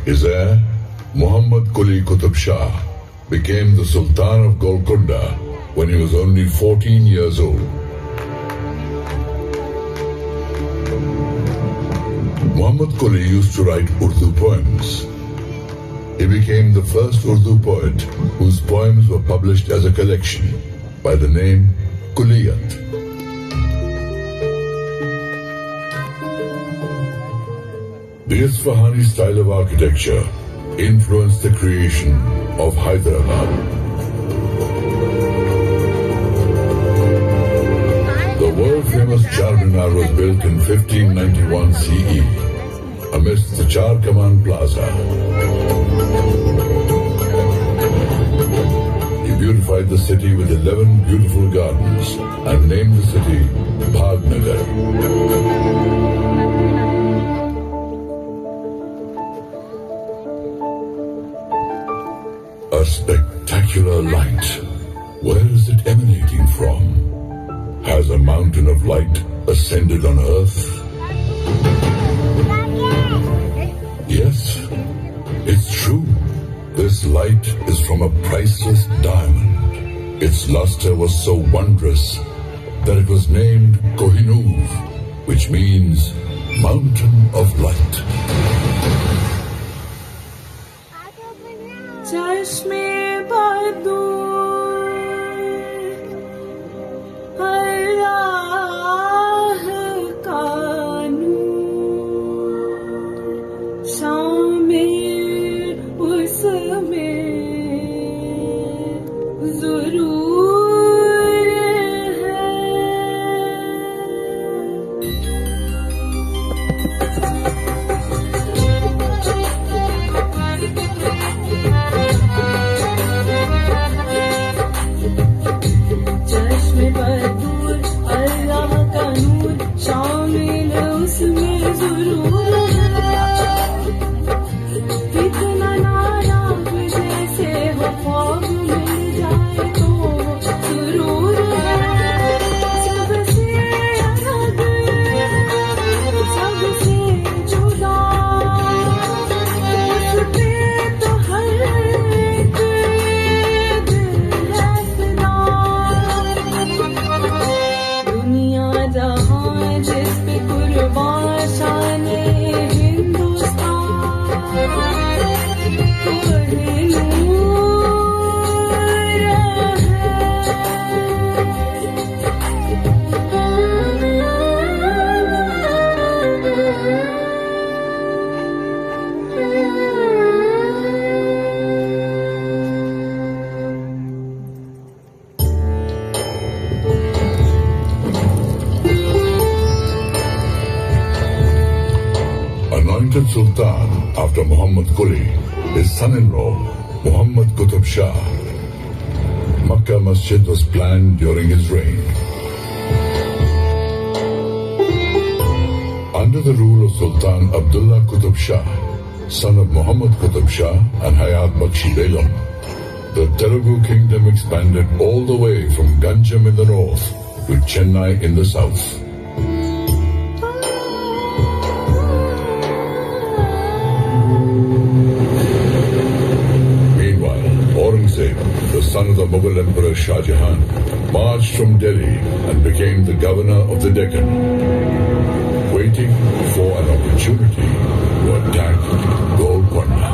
His heir, Muhammad Quli Qutb Shah, became the Sultan of Golconda when he was only 14 years old. Muhammad Quli used to write Urdu poems. He became the first Urdu poet whose poems were published as a collection by the name Quliyat. The Isfahani style of architecture influenced the creation of Hyderabad. The world-famous Charminar was built in 1591 CE amidst the Char Kaman Plaza. He beautified the city with 11 beautiful gardens and named the city Bhagnagar. A spectacular light. Where is it emanating from? Has a mountain of light ascended on earth? Yes, it's true. This light is from a priceless diamond. Its luster was so wondrous that it was named Kohinoor, which means Mountain of Light. Anointed Sultan after Muhammad Quli, his son-in-law, Muhammad Qutb Shah. Makkah Masjid was planned during his reign. Under the rule of Sultan Abdullah Qutb Shah, son of Muhammad Qutb Shah and Hayat Bakshi Begum, the Telugu kingdom expanded all the way from Ganjam in the north to Chennai in the south. The son of the Mughal Emperor Shah Jahan, marched from Delhi and became the governor of the Deccan, waiting for an opportunity to attack Golconda.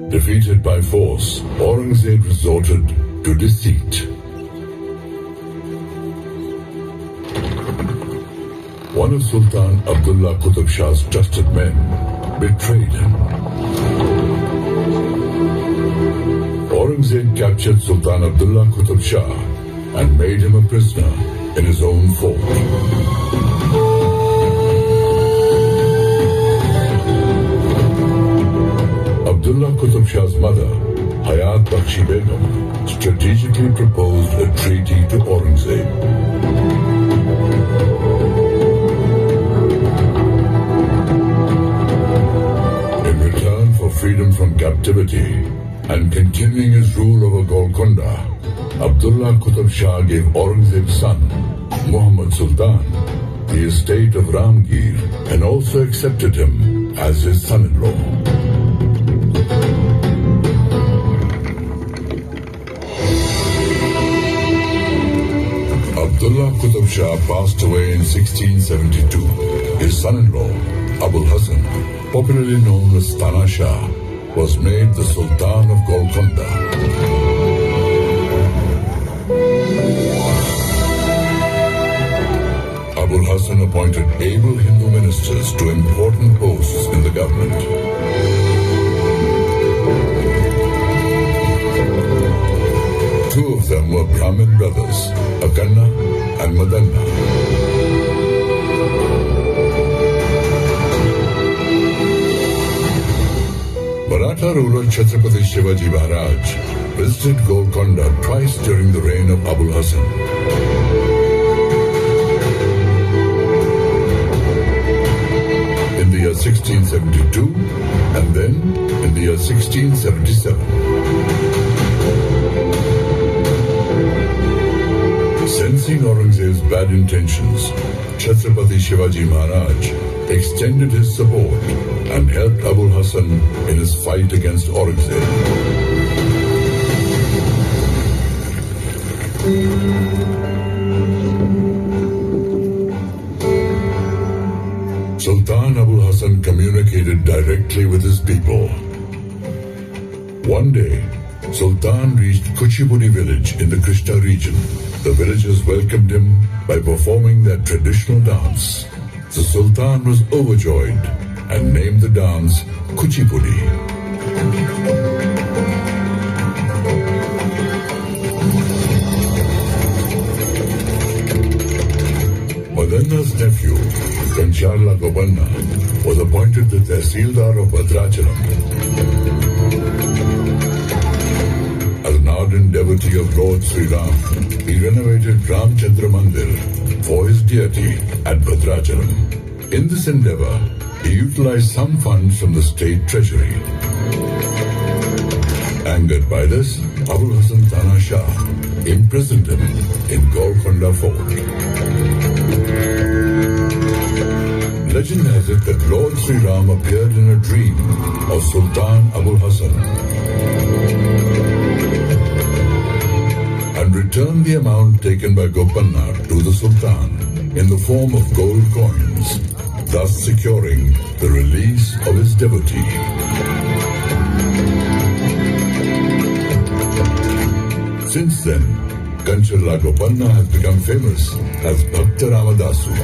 Defeated by force, Aurangzeb resorted to deceit. One of Sultan Abdullah Qutb Shah's trusted men betrayed him. Aurangzeb captured Sultan Abdullah Qutb Shah and made him a prisoner in his own fort. Abdullah Qutb Shah's mother, Hayat Bakshi Begum, strategically proposed a treaty to Aurangzeb. Freedom from captivity and continuing his rule over Golconda, Abdullah Qutb Shah gave Aurangzeb's son, Muhammad Sultan, the estate of Ramgir and also accepted him as his son-in-law. Abdullah Qutb Shah passed away in 1672. His son-in-law, Abul Hasan, popularly known as Tana Shah, was made the Sultan of Golconda. Abul Hasan appointed able Hindu ministers to important posts in the government. Two of them were Brahmin brothers, Akanna and Madanna. Maratha ruler Chhatrapati Shivaji Maharaj visited Golconda twice during the reign of Abul Hasan. In the year 1672 and then in the year 1677. Sensing Aurangzeb's bad intentions, Chhatrapati Shivaji Maharaj extended his support and helped Abul Hasan in his fight against Aurangzeb. Sultan Abul Hasan communicated directly with his people. One day, Sultan reached Kuchipudi village in the Krishna region. The villagers welcomed him by performing their traditional dance. The Sultan was overjoyed and named the dance Kuchipudi. Madanna's nephew, Kancharla Gopanna, was appointed the Tehsildar of Bhadrachalam. As an ardent devotee of Lord Sri Ram, he renovated Ramchandra Mandir for his deity at Bhadrachalam. In this endeavor, he utilized some funds from the state treasury. Angered by this, Abul Hasan Tana Shah imprisoned him in Golconda Fort. Legend has it that Lord Sri Ram appeared in a dream of Sultan Abul Hasan and returned the amount taken by Gopanna to the Sultan in the form of gold coins, thus securing the release of his devotee. Since then, Kancharla Gopanna has become famous as Bhakta Ramadasu.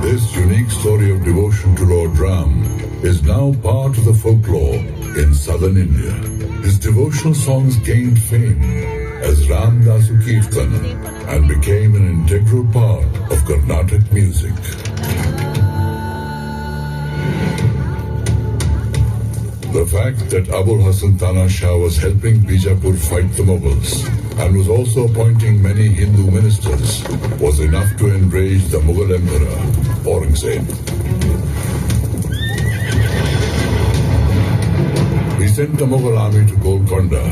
This unique story of devotion to Lord Ram is now part of the folklore in southern India. His devotional songs gained fame as Ramdasu Kirtan and became an integral part of Carnatic music. The fact that Abul Hasan Tana Shah was helping Bijapur fight the Mughals and was also appointing many Hindu ministers was enough to enrage the Mughal Emperor, Aurangzeb. He sent the Mughal army to Golconda,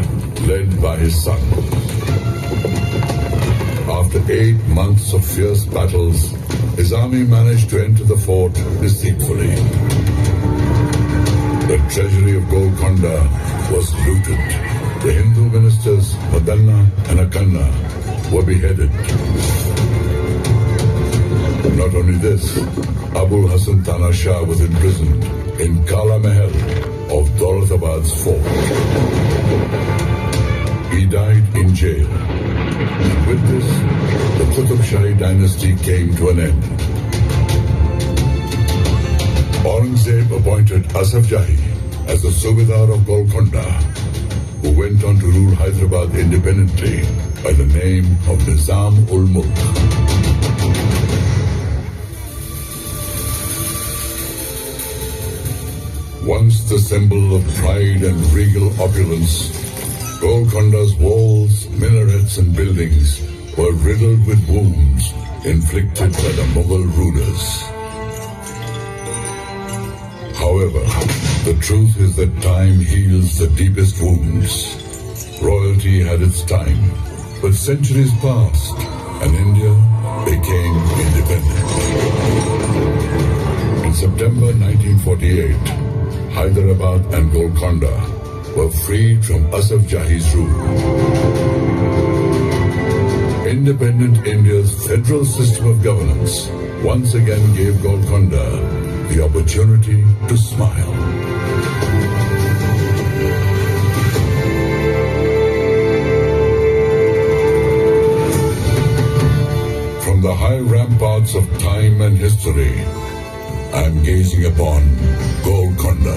led by his son. After 8 months of fierce battles, his army managed to enter the fort deceitfully. The treasury of Golconda was looted. The Hindu ministers Madanna and Akanna were beheaded. Not only this, Abul Hasan Tana Shah was imprisoned in Kala Mahal of Daulatabad's fort. He died in jail. And with this, the Qutb Shahi dynasty came to an end. Aurangzeb appointed Asaf Jahi as the Subedar of Golconda, who went on to rule Hyderabad independently by the name of Nizam-ul-Mulk. Once the symbol of pride and regal opulence, Golconda's walls, minarets and buildings were riddled with wounds inflicted by the Mughal rulers. However, the truth is that time heals the deepest wounds. Royalty had its time, but centuries passed and India became independent. In September 1948, Hyderabad and Golconda were freed from Asaf Jahi's rule. Independent India's federal system of governance once again gave Golconda the opportunity to smile. From the high ramparts of time and history, I am gazing upon Golconda.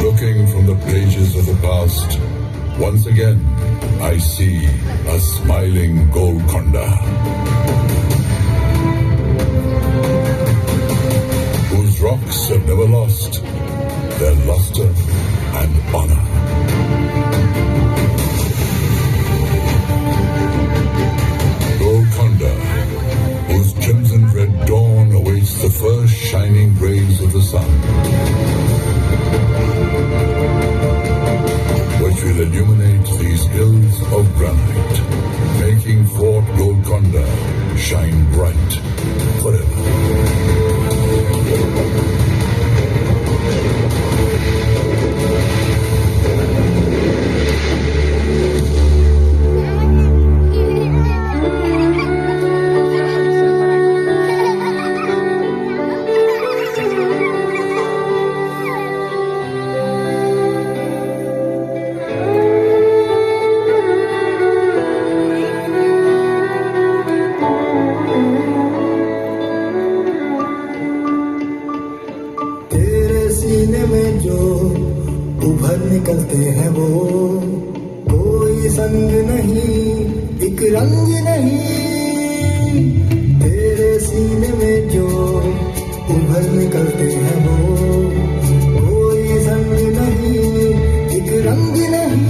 Looking from the pages of the past, once again I see a smiling Golconda, whose rocks have never lost their luster and honor. Golconda, whose crimson red dawn awaits the first shining rays of the sun, which will illuminate these hills of granite, making Fort Golconda shine bright forever. निकलते हैं वो कोई संग नहीं एक रंग नहीं तेरे सीने में जो उभर निकलते हैं वो कोई संग नहीं एक रंग नहीं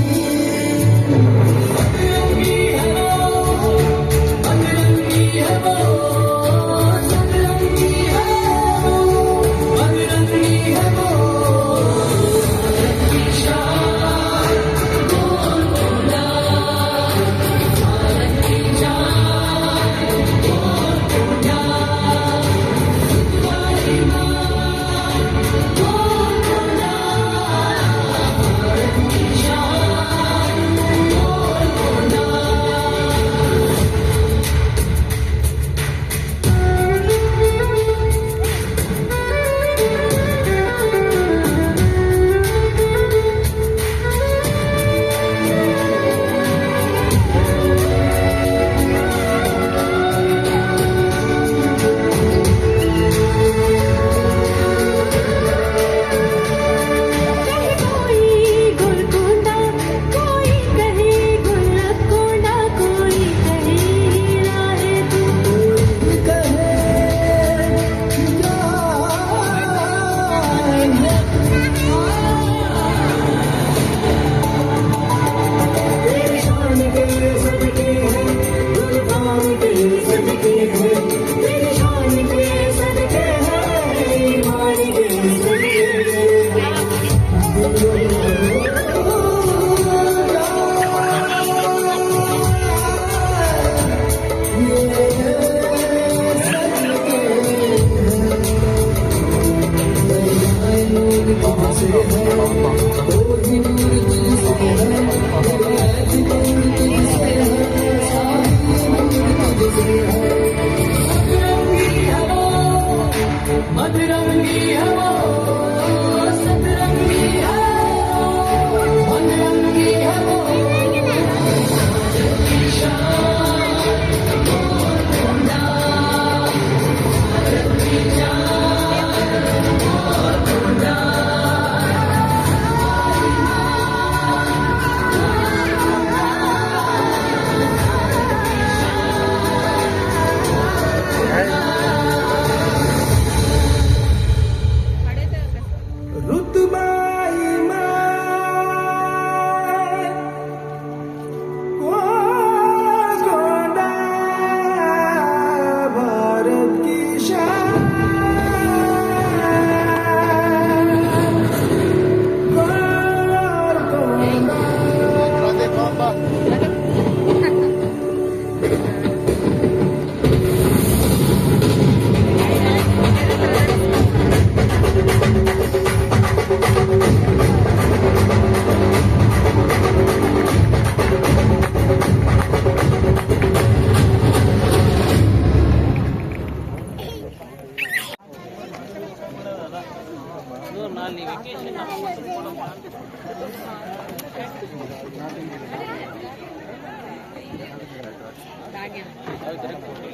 ਗਿਆ